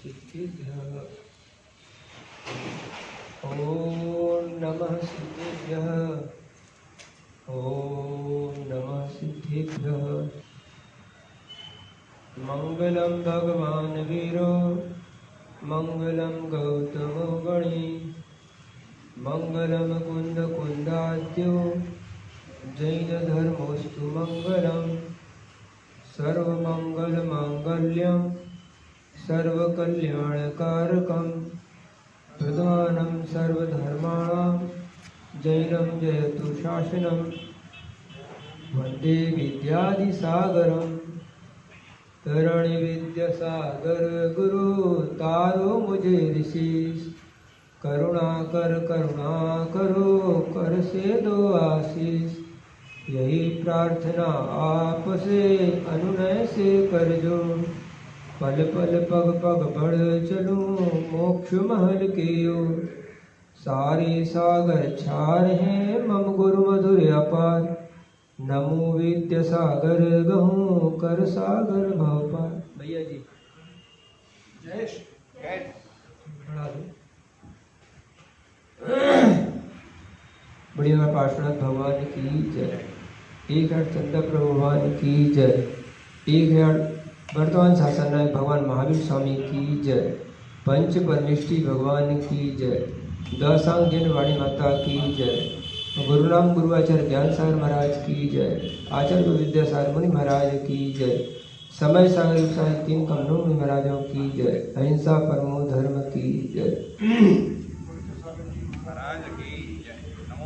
सिद्धेभ्यः। ॐ नमः सिद्धेभ्यः। ॐ नमः सिद्धेभ्यः। मंगलम भगवान वीरो मंगलम गौतमो गणी मंगलम कुंद कुंदाद्यो जैन धर्मोस्तु मंगलम सर्वमंगल मांगल्यम सर्वकल्याणकारकम प्रधानम सर्वधर्माणां जैनम जयतु शासनम वंदे विद्यादिसागरम तरणि विद्यासागर गुरु तारो मुझे ऋषिस करुणा करो कर से दो आशीष यही प्रार्थना आपसे अनुनय से कर जो पल पल पग पग बढ़ चलूं मोक्ष महल के ओर सारे सागर छार हैं मम गुरु मधुर अपार नमो विद्या सागर गहूं कर सागर भव पार। भैया जी जय बढ़ा दो। बढ़िया पार्श्वनाथ भगवान की जय। एक है चंद्र प्रभु भगवान की जय। एक है वर्तमान शासन नायक भगवान महावीर स्वामी की जय। पंच परमेष्टि भगवान की जय। दशांग जैन वाणी माता की जय। गुरुनाम गुरुआचार्य ज्ञान सागर महाराज की जय। आचार्य विद्यासागर मुनि महाराज की जय। समय सागर साहिब तीन कमलों मुनि महाराजों की जय। अहिंसा परमो धर्म की जय। महाराज की जय। नमो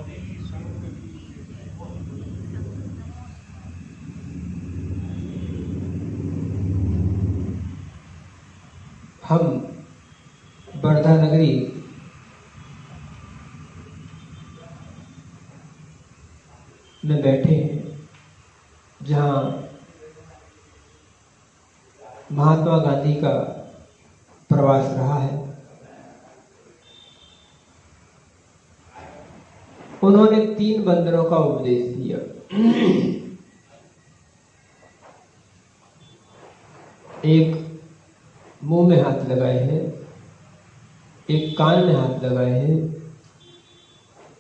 हम वर्धा नगरी में बैठे हैं जहाँ महात्मा गांधी का प्रवास रहा है। उन्होंने 3 बंदरों का उपदेश दिया। एक मुंह में हाथ लगाए हैं, एक कान में हाथ लगाए हैं,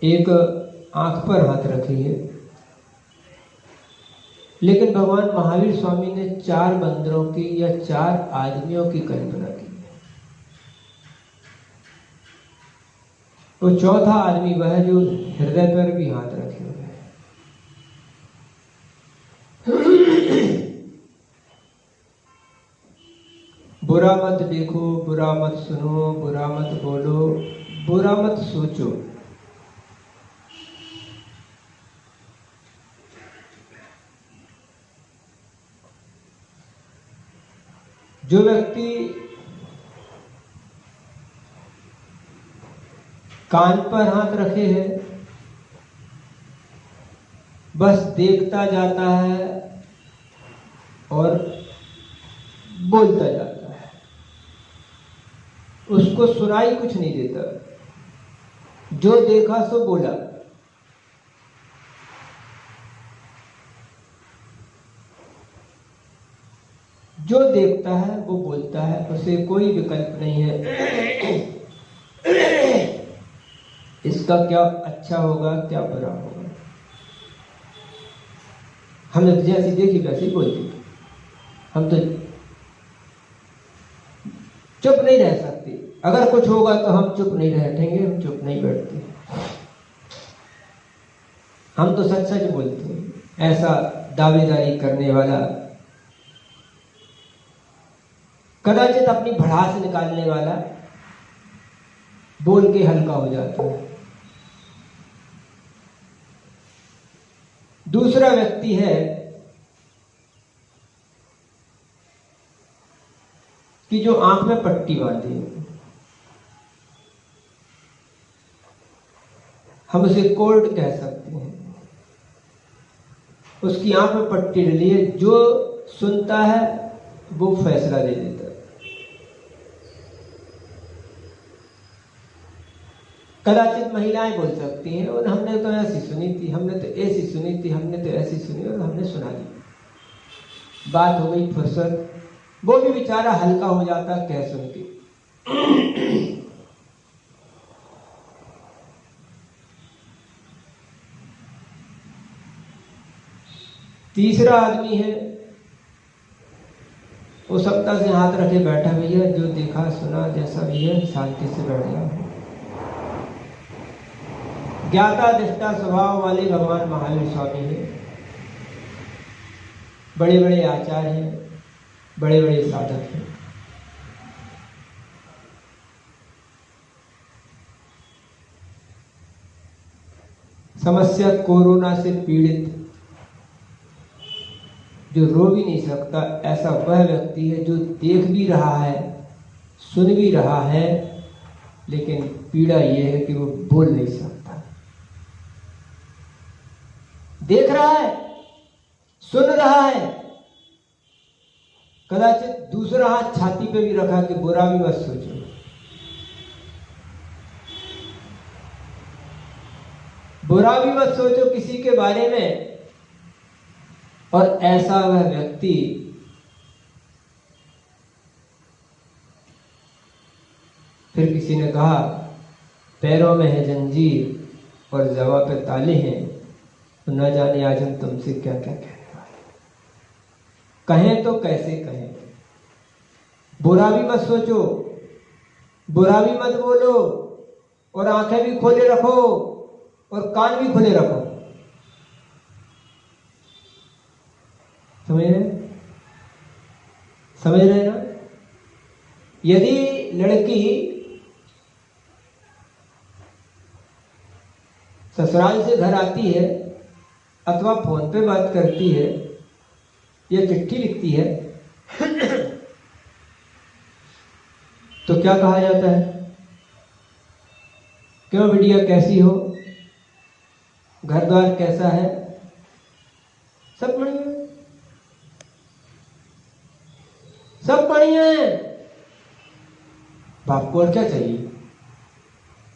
एक आंख पर हाथ रखी है। लेकिन भगवान महावीर स्वामी ने 4 बंदरों की या 4 आदमियों की कल्पना की। वो चौथा आदमी वह है जो हृदय पर भी हाथ रखे हुए है। बुरा मत देखो, बुरा मत सुनो, बुरा मत बोलो, बुरा मत सोचो। जो व्यक्ति कान पर हाथ रखे है बस देखता जाता है और बोलता जाता है, उसको सुनाई कुछ नहीं देता। जो देखा सो बोला। जो देखता है वो बोलता है, उसे कोई विकल्प नहीं है। इसका क्या अच्छा होगा क्या बुरा होगा। हमने जैसी देखी वैसे ही बोलती। हम तो चुप नहीं रह सकते। अगर कुछ होगा तो हम चुप नहीं बैठेंगे, हम चुप नहीं बैठते। हम तो सच सच बोलते हैं। ऐसा दावेदारी करने वाला, कदाचित अपनी भड़ास निकालने वाला बोल के हल्का हो जाता है। दूसरा व्यक्ति है कि जो आंख में पट्टी बांधे, हम उसे कोर्ट कह सकते हैं। उसकी आंख में पट्टी डली है, जो सुनता है वो फैसला दे देता है। कदाचित महिलाएं बोल सकती हैं और हमने तो ऐसी सुनी थी, हमने तो ऐसी सुनी थी, हमने तो ऐसी सुनी और हमने सुना दी। बात हो गई फुर्सत, वो भी बेचारा हल्का हो जाता कह सुन के। तीसरा आदमी है, वो सत्ता से हाथ रखे बैठा भैया, जो देखा सुना जैसा भी है शांति से बैठ जाओ। ज्ञाता दृष्टा स्वभाव वाले भगवान महावीर स्वामी है, बड़े बड़े आचार्य हैं, बड़े बड़े साधक हैं। समस्या कोरोना से पीड़ित, जो रो भी नहीं सकता, ऐसा वह व्यक्ति है जो देख भी रहा है, सुन भी रहा है, लेकिन पीड़ा यह है कि वो बोल नहीं सकता। देख रहा है, सुन रहा है, कदाचित दूसरा हाथ छाती पे भी रखा कि बुरा भी मत सोचो। बुरा भी मत सोचो किसी के बारे में। और ऐसा वह व्यक्ति फिर किसी ने कहा पैरों में है जंजीर और ज़बां पे ताले हैं, तो न जाने आज हम तुमसे क्या क्या कहने वाले। कहें तो कैसे कहें। बुरा भी मत सोचो, बुरा भी मत बोलो, और आंखें भी खोले रखो और कान भी खुले रखो। समझ रहे ना? यदि लड़की ससुराल से घर आती है अथवा फोन पे बात करती है या चिट्ठी लिखती है तो क्या कहा जाता है? क्यों बिटिया कैसी हो, घर द्वार कैसा है, सब बढ़िया, सब बढ़िया है। बाप को और क्या चाहिए,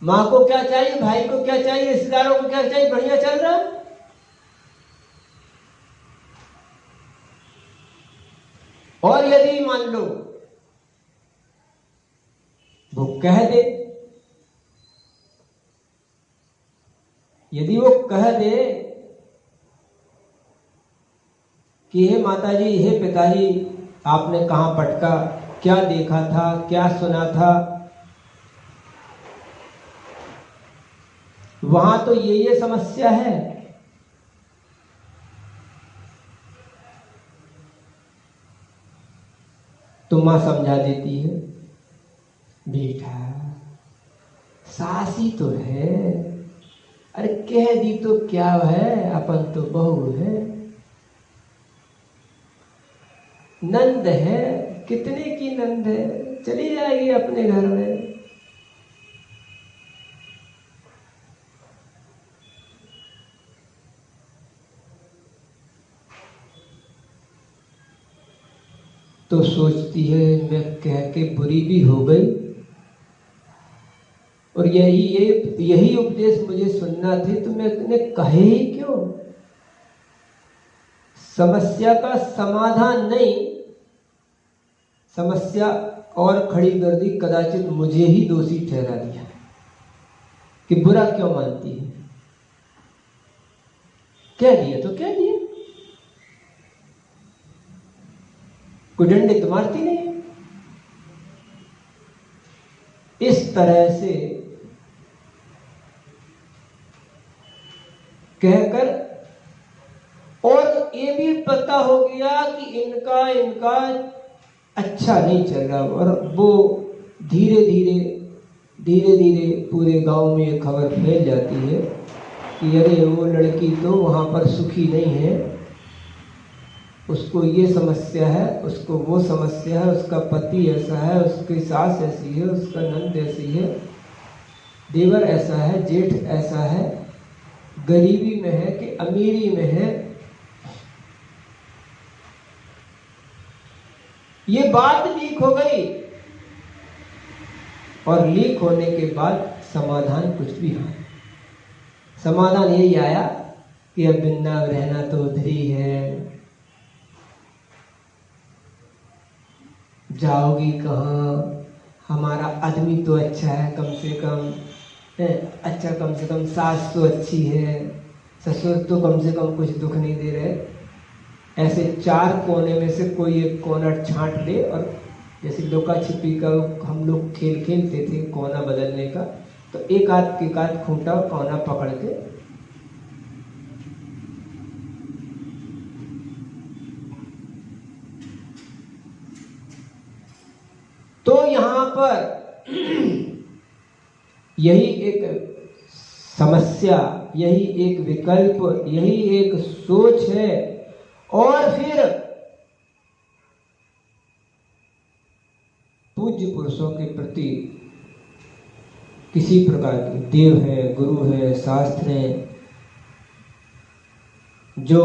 माँ को क्या चाहिए, भाई को क्या चाहिए, रिश्तेदारों को क्या चाहिए, बढ़िया चल रहा है। और यदि मान लो वो कह दे, यदि वो कह दे कि हे माताजी, हे पिताजी, आपने कहां पटका, क्या देखा था, क्या सुना था, वहां तो ये समस्या है। तो मां समझा देती है, बेटा सास ही तो है, अरे कह दी तो क्या है, अपन तो बहू है, नंद है, कितने की नंद है, चली जाएगी अपने घर में। तो सोचती है मैं कह के बुरी भी हो गई, और यही उपदेश मुझे सुनना थे, तो मैंने कहे ही क्यों। समस्या का समाधान नहीं, समस्या और खड़ी कर दी, कदाचित मुझे ही दोषी ठहरा दिया कि बुरा क्यों मानती है। कह दिया तो कह दिया, कोई दंडित मारती नहीं। इस तरह से कहकर, और ये भी पता हो गया कि इनका अच्छा नहीं चल रहा, और वो धीरे धीरे पूरे गांव में ये खबर फैल जाती है कि अरे वो लड़की तो वहां पर सुखी नहीं है, उसको ये समस्या है, उसको वो समस्या है, उसका पति ऐसा है, उसकी सास ऐसी है, उसका नंद ऐसी है, देवर ऐसा है, जेठ ऐसा है, गरीबी में है कि अमीरी में है। ये बात लीक हो गई, और लीक होने के बाद समाधान कुछ भी है। समाधान यही आया कि अब वृंदावन रहना तो उधर ही है, जाओगी कहाँ, हमारा आदमी तो अच्छा है कम से कम, अच्छा कम से कम सास तो अच्छी है, ससुर तो कम से कम कुछ दुख नहीं दे रहे। ऐसे 4 कोने में से कोई एक कोना छांट ले, और जैसे लुका छिपी का हम लोग खेल खेलते थे कोना बदलने का, तो एक आध खूंटा कोना पकड़ के तो यहाँ पर यही एक समस्या, यही एक विकल्प, यही एक सोच है। और फिर पूज्य पुरुषों के प्रति किसी प्रकार के देव है, गुरु है, शास्त्र है, जो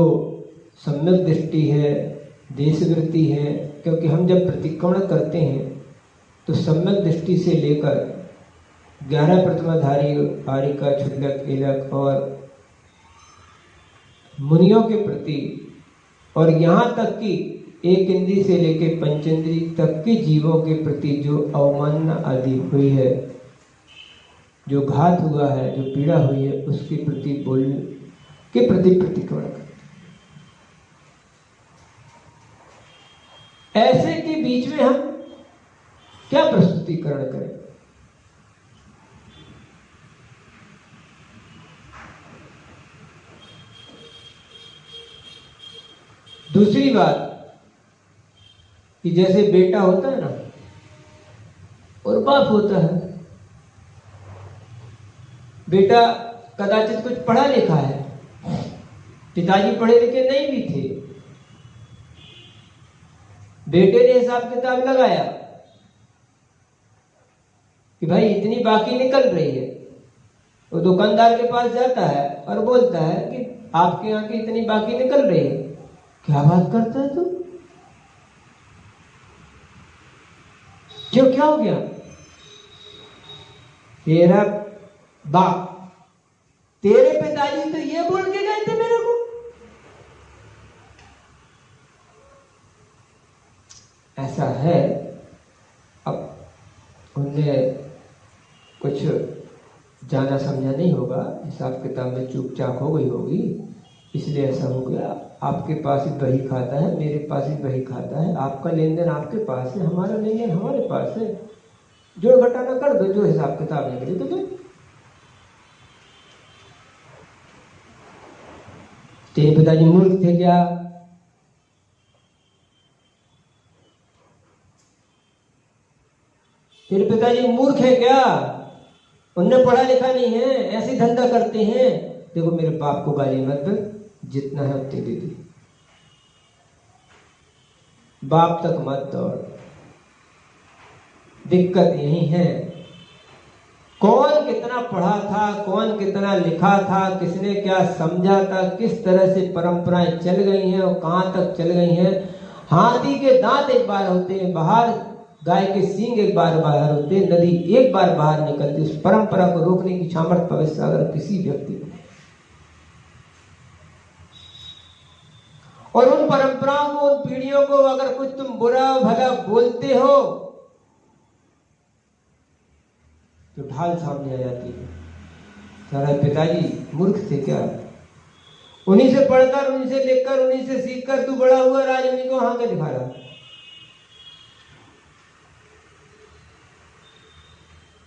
सम्यक दृष्टि है, देशवृत्ति है। क्योंकि हम जब प्रतिक्रमण करते हैं तो सम्यक दृष्टि से लेकर 11 प्रतिमाधारी आरिका, छुटलक, एलक और मुनियों के प्रति, और यहाँ तक कि एक इंद्री से लेकर पंचेंद्री तक के जीवों के प्रति जो अवमानना आदि हुई है, जो घात हुआ है, जो पीड़ा हुई है, उसके प्रति बोलने के प्रति प्रतिक्रमण करते। ऐसे के बीच में हम क्या प्रस्तुतिकरण करें? दूसरी बात कि जैसे बेटा होता है ना और बाप होता है। बेटा कदाचित कुछ पढ़ा लिखा है, पिताजी पढ़े लिखे नहीं भी थे, बेटे ने हिसाब किताब लगाया कि भाई इतनी बाकी निकल रही है। वो दुकानदार के पास जाता है और बोलता है कि आपके यहाँ की इतनी बाकी निकल रही है। क्या बात करता है तू? क्यों, क्या हो गया? तेरा बाप, तेरे पिताजी तो ये बोल के गए थे मेरे को। ऐसा है। अब उन्हें कुछ जाना समझा नहीं होगा, हिसाब किताब में चूक चाक हो गई होगी, इसलिए ऐसा हो गया। आपके पास ही वही खाता है, मेरे पास ही वही खाता है, आपका लेन देन आपके पास है, हमारा लेन देन हमारे पास है, जोड़ घटाना कर दो, जो हिसाब किताब निकले तो दो। तेरे पिताजी मूर्ख थे क्या? तेरे पिताजी मूर्ख है क्या? उनने पढ़ा लिखा नहीं है, ऐसे धंधा करते हैं। देखो मेरे बाप को गाली मत दे, जितना है उतने दे दे, बाप तक मत दौड़। दिक्कत यही है, कौन कितना पढ़ा था, कौन कितना लिखा था, किसने क्या समझा था, किस तरह से परंपराएं चल गई हैं और कहां तक चल गई हैं। हाथी के दांत एक बार होते हैं बाहर, गाय के सींग एक बार बाहर होते, नदी एक बार बाहर निकलती। उस परंपरा को रोकने की सामर्थ्य भविष्य अगर किसी व्यक्ति को, और उन परंपराओं को, उन पीढ़ियों को अगर कुछ तुम बुरा भला बोलते हो तो ढाल सामने आ जाती है। सारा पिताजी मूर्ख थे क्या? उन्हीं से पढ़कर, उन्हीं से लिखकर, उन्हीं से सीखकर तू बड़ा हुआ, राज उन्हीं को हाँ के दिखा रहा।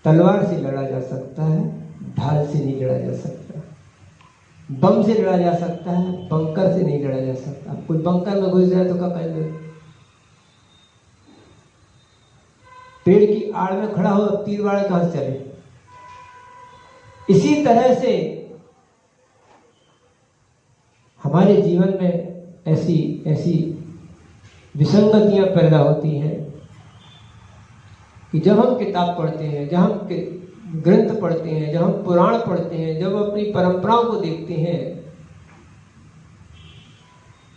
तलवार से लड़ा जा सकता है, ढाल से नहीं लड़ा जा सकता। बम से लड़ा जा सकता है, बंकर से नहीं लड़ा जा सकता। कोई बंकर में घुस जाए तो क्या कहेंगे? पेड़ की आड़ में खड़ा हो, अब तीर वाले कहां से चले? इसी तरह से हमारे जीवन में ऐसी ऐसी विसंगतियां पैदा होती हैं कि जब हम किताब पढ़ते हैं, जब हम ग्रंथ पढ़ते हैं, जब हम पुराण पढ़ते हैं, जब अपनी परंपराओं को देखते हैं,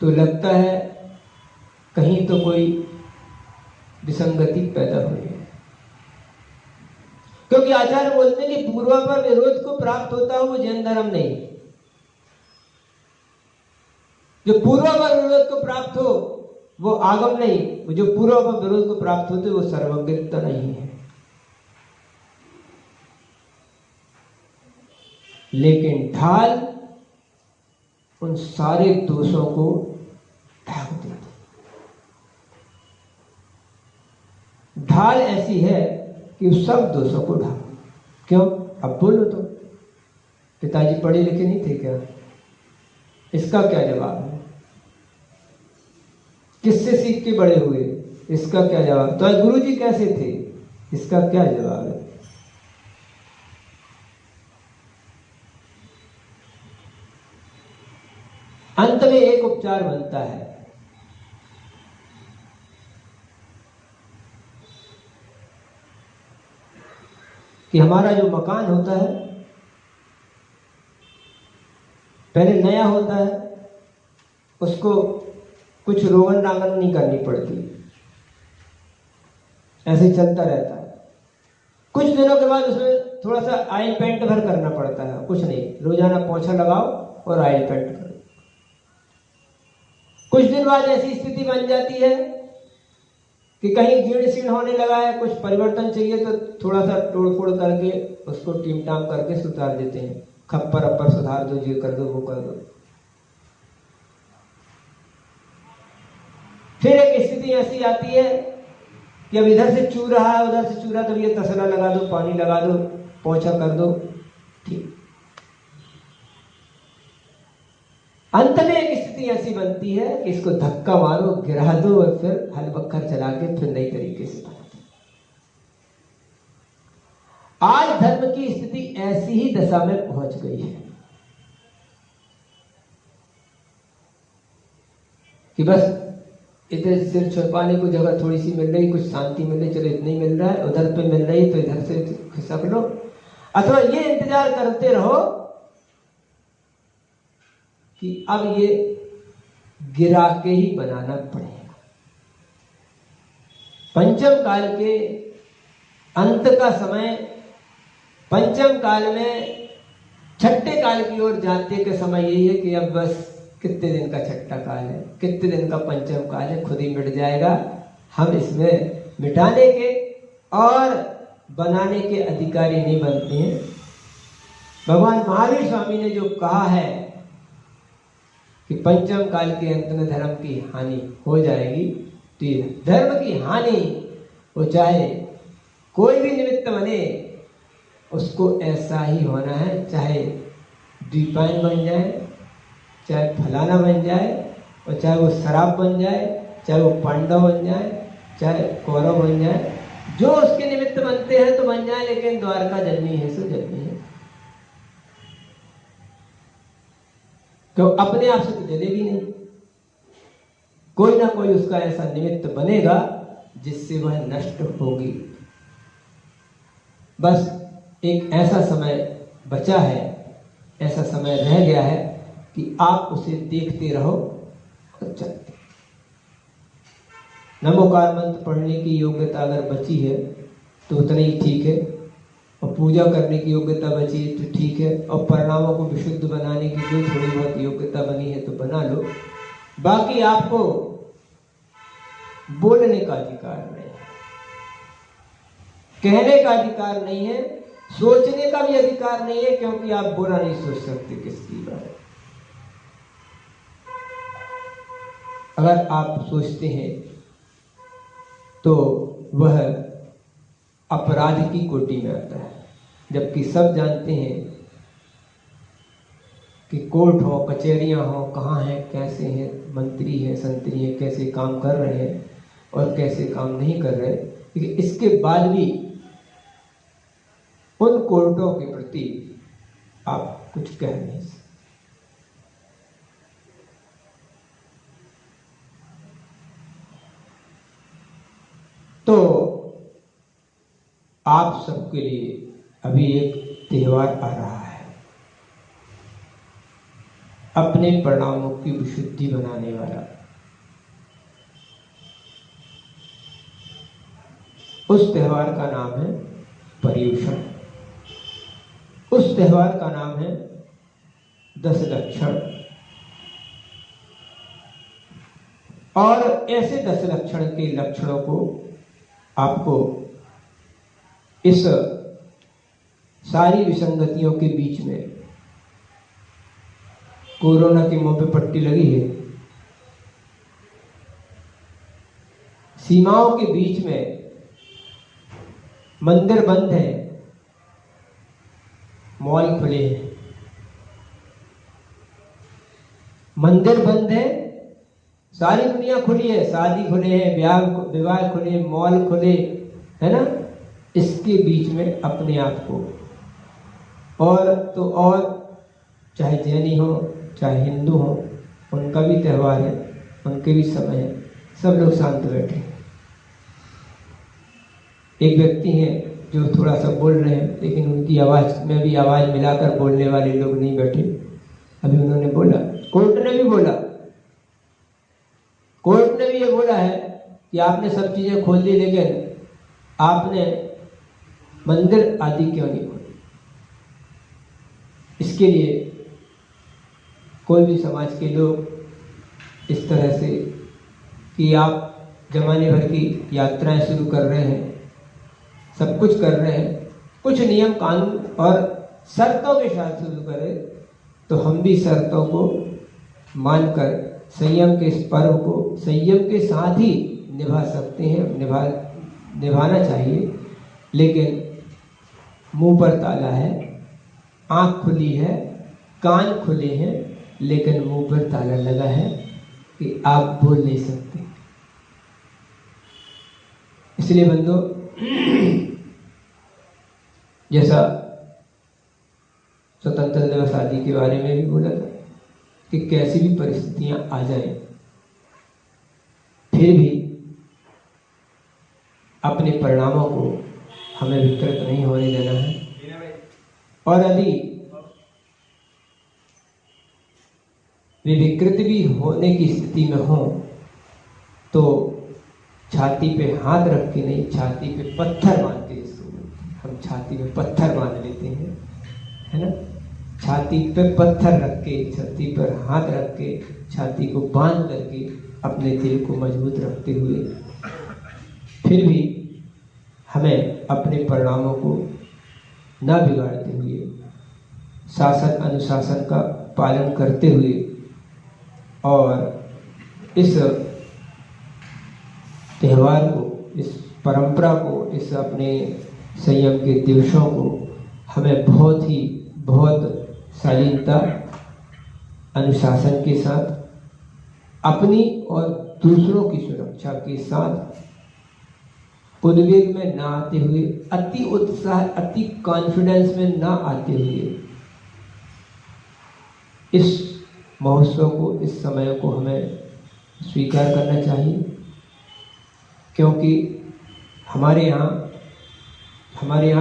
तो लगता है कहीं तो कोई विसंगति पैदा हुई है। क्योंकि आचार्य बोलते हैं कि पूर्वा पर विरोध को प्राप्त होता हो वो जैन धर्म नहीं। जो पूर्वा पर विरोध को प्राप्त हो वो आगम नहीं, जो पूर्वा पर विरोध को प्राप्त होते वो सर्वज्ञता नहीं है। लेकिन ढाल उन सारे दोषों को ढाक देती। ढाल ऐसी है कि उस सब दोषों को ढाक। क्यों? अब बोलो तो, पिताजी पढ़े लिखे नहीं थे क्या? इसका क्या जवाब है? किससे सीख के बड़े हुए? इसका क्या जवाब? तो आज गुरुजी कैसे थे? इसका क्या जवाब है? अंत में एक उपचार बनता है, कि हमारा जो मकान होता है पहले नया होता है, उसको कुछ रोगन रागन नहीं करनी पड़ती, ऐसे ही चलता रहता है। कुछ दिनों के बाद उसमें थोड़ा सा ऑयल पेंट भर करना पड़ता है, कुछ नहीं, रोजाना पोंछा लगाओ और ऑयल पेंट करो। कुछ दिन बाद ऐसी स्थिति बन जाती है कि कहीं जीर्ण शीर्ण होने लगा है, कुछ परिवर्तन चाहिए, तो थोड़ा सा तोड़ फोड़ करके उसको टीम टाम करके सुधार देते हैं, खप्पर अप्पर सुधार दो, ये कर दो, वो कर दो। फिर एक स्थिति ऐसी आती है कि अब इधर से चू रहा है, उधर से चू रहा, तो ये तसला लगा दो, पानी लगा दो, पोंछा कर दो, ठीक। अंत में एक स्थिति ऐसी बनती है कि इसको धक्का मारो, गिरा दो और फिर हल बक्खर चला के फिर नई तरीके से बना दो। आज धर्म की स्थिति ऐसी ही दशा में पहुंच गई है कि बस इधर सिर छुपाने को जगह थोड़ी सी मिल रही, कुछ शांति मिल रही, चलो इतना ही मिल रहा है, उधर पे मिल रही तो इधर से खिसक लो, अथवा ये इंतजार करते रहो कि अब ये गिरा के ही बनाना पड़ेगा। पंचम काल के अंत का समय, पंचम काल में छठे काल की ओर जाते के समय यही है कि अब बस कितने दिन का छठा काल है, कितने दिन का पंचम काल है, खुद ही मिट जाएगा। हम इसमें मिटाने के और बनाने के अधिकारी नहीं बनते हैं। भगवान महावीर स्वामी ने जो कहा है कि पंचम काल के अंत में धर्म की हानि हो जाएगी, तो ये धर्म की हानि वो चाहे कोई भी निमित्त बने, उसको ऐसा ही होना है, चाहे द्वीपायन बन जाए, चाहे फलाना बन जाए, और चाहे वो शराब बन जाए, चाहे वो पांडव बन जाए, चाहे कौरव बन जाए, जो उसके निमित्त बनते हैं तो बन जाए, लेकिन द्वारका जलनी है सो जलनी है। तो अपने आप से तो जलेगी नहीं, कोई ना कोई उसका ऐसा निमित्त बनेगा जिससे वह नष्ट होगी। बस एक ऐसा समय बचा है, ऐसा समय रह गया है कि आप उसे देखते रहो और चलते। नमोकार मंत्र पढ़ने की योग्यता अगर बची है तो उतना ही ठीक है, और पूजा करने की योग्यता बची है तो ठीक है, और परिणामों को विशुद्ध बनाने की जो थोड़ी बहुत योग्यता बनी है तो बना लो। बाकी आपको बोलने का अधिकार नहीं है, कहने का अधिकार नहीं है, सोचने का भी अधिकार नहीं है, क्योंकि आप बुरा नहीं सोच सकते किसकी बात। अगर आप सोचते हैं तो वह अपराध की कोटि में आता है, जबकि सब जानते हैं कि कोर्ट हो, कचहरियां हो, कहाँ हैं, कैसे हैं, मंत्री हैं, संतरी हैं, कैसे काम कर रहे हैं और कैसे काम नहीं कर रहे, लेकिन इसके बाद भी उन कोर्टों के प्रति आप कुछ कह नहीं सकते। तो आप सबके लिए अभी एक त्योहार आ रहा है, अपने परिणामों की विशुद्धि बनाने वाला। उस त्योहार का नाम है पर्युषण। उस त्योहार का नाम है 10 लक्षण। और ऐसे 10 लक्षण के लक्षणों को आपको इस सारी विसंगतियों के बीच में कोरोना के मुंह पे पट्टी लगी है। सीमाओं के बीच में मंदिर बंद है, मॉल खुले हैं। मंदिर बंद है, सारी दुनिया खुली है, शादी खुले हैं, विवाह खुले, मॉल खुले, है ना। इसके बीच में अपने आप को और चाहे जैनी हो चाहे हिंदू हो, उनका भी त्यौहार है, उनके भी समय है, सब लोग शांत बैठे। एक व्यक्ति हैं जो थोड़ा सा बोल रहे हैं, लेकिन उनकी आवाज में भी आवाज मिलाकर बोलने वाले लोग नहीं बैठे। अभी उन्होंने बोला, कोर्ट ने भी बोला, कोर्ट ने भी ये बोला है कि आपने सब चीजें खोल दी, लेकिन आपने मंदिर आदि क्यों नहीं खोले। इसके लिए कोई भी समाज के लोग इस तरह से कि आप जमाने भर की यात्राएं शुरू कर रहे हैं, सब कुछ कर रहे हैं, कुछ नियम कानून और शर्तों के साथ शुरू करें, तो हम भी शर्तों को मानकर संयम के इस पर्व को संयम के साथ ही निभा सकते हैं, निभाना चाहिए। लेकिन मुंह पर ताला है, आंख खुली है, कान खुले हैं, लेकिन मुंह पर ताला लगा है कि आप बोल नहीं सकते। इसलिए बंधु, जैसा स्वतंत्रता दिवस आदि के बारे में भी बोला था कि कैसी भी परिस्थितियां आ जाए, फिर भी अपने परिणामों को हमें विकृत नहीं होने देना है। और यदि वे विकृत भी होने की स्थिति में हो, तो छाती पे हाथ रख के नहीं, छाती पे पत्थर बांध के, हम छाती पे पत्थर बांध लेते हैं, है ना। छाती पे पत्थर रख के, छाती पर हाथ रख के, छाती को बांध करके अपने दिल को मजबूत रखते हुए, फिर भी हमें अपने परिणामों को न बिगाड़ते हुए, शासन अनुशासन का पालन करते हुए और इस त्यौहार को, इस परंपरा को, इस अपने संयम के दिवसों को हमें बहुत शालीनता, अनुशासन के साथ, अपनी और दूसरों की सुरक्षा के साथ, उद्वेग में ना आते हुए, अति उत्साह, अति कॉन्फिडेंस में ना आते हुए इस महोत्सव को, इस समय को हमें स्वीकार करना चाहिए। क्योंकि हमारे यहाँ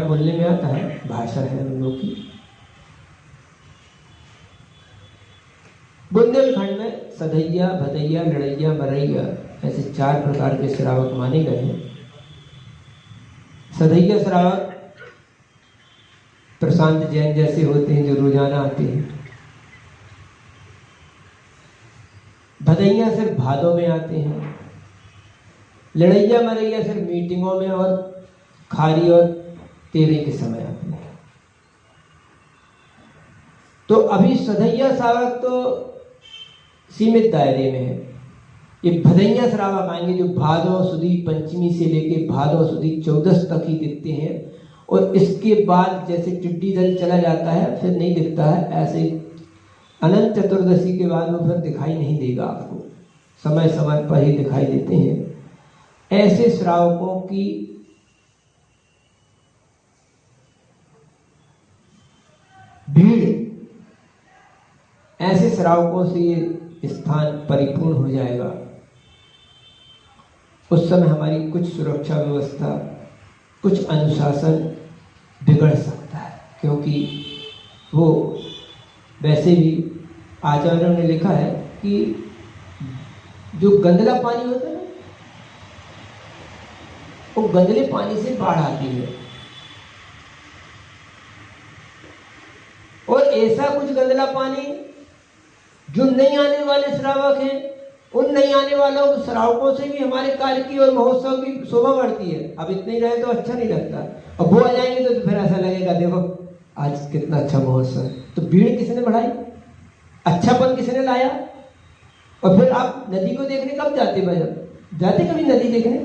बोलने में आता है, भाषा है हम लोग की। बुंदेलखंड में सधैया, भदैया, लड़ैया, मरैया ऐसे 4 प्रकार के श्रावक माने गए हैं। सधैया श्रावक प्रशांत जैन जैसे होते हैं, जो रोजाना आते हैं। भदैया सिर्फ भादों में आते हैं। लड़ैया मरैया सिर्फ मीटिंगों में और खारी और तेरे के समय आते हैं। तो अभी सधैया श्रावक तो सीमित दायरे में है। ये भदैया श्रावक आएंगे जो भादों सुदी पंचमी से लेके भादों सुदी 14 तक ही दिखते हैं, और इसके बाद जैसे टिड्डी दल चला जाता है फिर नहीं दिखता है, ऐसे अनंत चतुर्दशी के बाद वो फिर दिखाई नहीं देगा आपको, समय समय पर ही दिखाई देते हैं। ऐसे श्रावकों की भीड़, ऐसे श्रावकों से ये स्थान परिपूर्ण हो जाएगा। उस समय हमारी कुछ सुरक्षा व्यवस्था, कुछ अनुशासन बिगड़ सकता है, क्योंकि वो वैसे भी आचार्यों ने लिखा है कि जो गंदला पानी होता है ना, वो गंदले पानी से बाढ़ आती है। और ऐसा कुछ गंदला पानी जो नहीं आने वाले श्रावक हैं, उन नहीं आने वालों श्रावकों से भी हमारे कार्य की और महोत्सव की शोभा बढ़ती है। अब इतने ही रहे तो अच्छा नहीं लगता, अब वो आ जाएंगे तो फिर ऐसा लगेगा देखो आज कितना अच्छा महोत्सव है। तो भीड़ किसने बढ़ाई? अच्छापन किसने लाया? और फिर आप नदी को देखने कब जाते भाई? जाते कभी नदी देखने?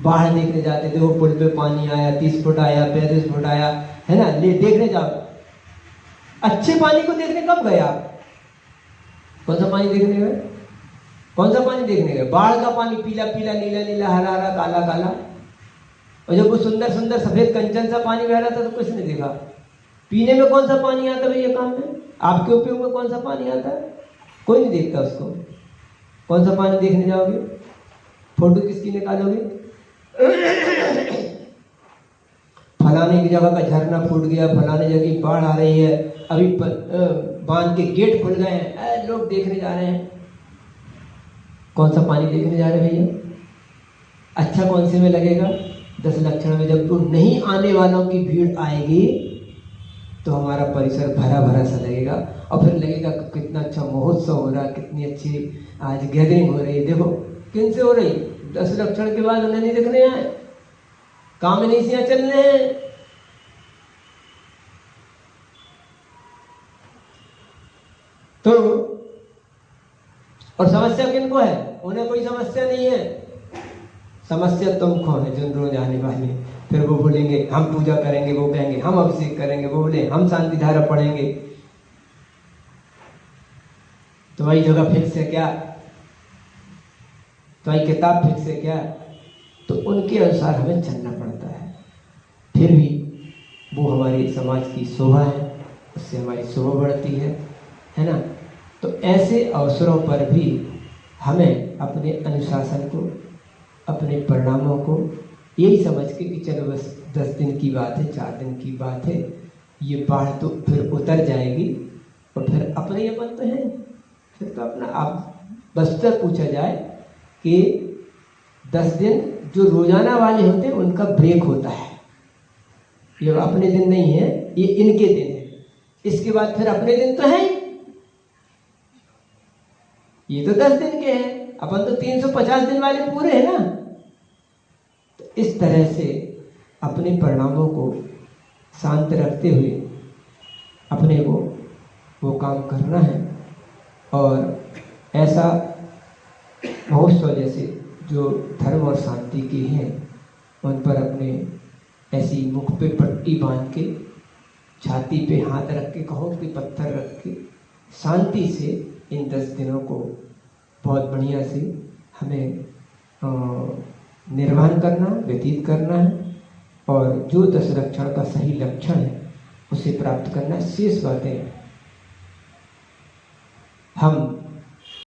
बाढ़ देखने जाते थे, वो पुल पे पानी आया, 30 फुट आया, 35 फुट आया, है ना, ले देखने जाओ। अच्छे पानी को देखने कब गए आप? कौन सा पानी देखने गए? कौन सा पानी देखने गए? बाढ़ का पानी, पीला पीला, नीला नीला, हरा हरा, काला काला। और जब वो सुंदर सुंदर सफेद कंचन सा पानी बह रहा था तो किसने देखा? पीने में कौन सा पानी आता भैया काम में? आपके उपयोग में कौन सा पानी आता है? कोई नहीं देखता उसको। कौन सा पानी देखने जाओगे? फोटो किसकी निकालोगे? फलाने की जगह का झरना फूट गया, फलाने जगह बाढ़ आ रही है, अभी बांध के गेट खुल गए हैं, लोग देखने जा रहे हैं। कौन सा पानी देखने जा रहे हैं भैया? अच्छा कौन से में लगेगा? 10 लक्षण में। जब तो नहीं आने वालों की भीड़ आएगी तो हमारा परिसर भरा भरा सा लगेगा, और फिर लगेगा कितना अच्छा महोत्सव हो रहा है, कितनी अच्छी आज गैदरिंग हो रही है। देखो किन से हो रही? 10 लक्षण के बाद उन्हें नहीं देखने आए, काम में नहीं से चल रहे हैं। तो और समस्या किनको है? उन्हें कोई समस्या नहीं है। समस्या तुमको है जो रोज आने वाले। फिर वो बोलेंगे हम पूजा करेंगे, वो कहेंगे हम अभिषेक करेंगे, वो बोले हम शांति धारा पढ़ेंगे। तो वही जगह फिक्स है क्या? तो वही किताब फिक्स है क्या? तो उनके अनुसार हमें चलना पड़ता है। फिर भी वो हमारे समाज की शोभा है, उससे हमारी शोभा बढ़ती है ना। तो ऐसे अवसरों पर भी हमें अपने अनुशासन को, अपने परिणामों को यही समझ के कि चलो बस 10 दिन की बात है, 4 दिन की बात है, ये बाढ़ तो फिर उतर जाएगी, और फिर अपने ही अपन तो है, फिर तो अपना आप बस तक पूछा जाए कि 10 दिन जो रोजाना वाले होते हैं उनका ब्रेक होता है। ये अपने दिन नहीं है, ये इनके दिन है। इसके बाद फिर अपने दिन तो है ही। ये तो 10 दिन के हैं, अपन तो 350 दिन वाले पूरे हैं ना। तो इस तरह से अपने परिणामों को शांत रखते हुए अपने को वो काम करना है। और ऐसा महोत्सव जैसे जो धर्म और शांति के हैं उन पर अपने ऐसी मुख पे पट्टी बांध के, छाती पे हाथ रख के, कहो कि पत्थर रख के शांति से इन 10 दिनों को बहुत बढ़िया से हमें निर्वहन करना, व्यतीत करना है। और जो 10 लक्षण का सही लक्षण है उसे प्राप्त करना। शेष बातें हम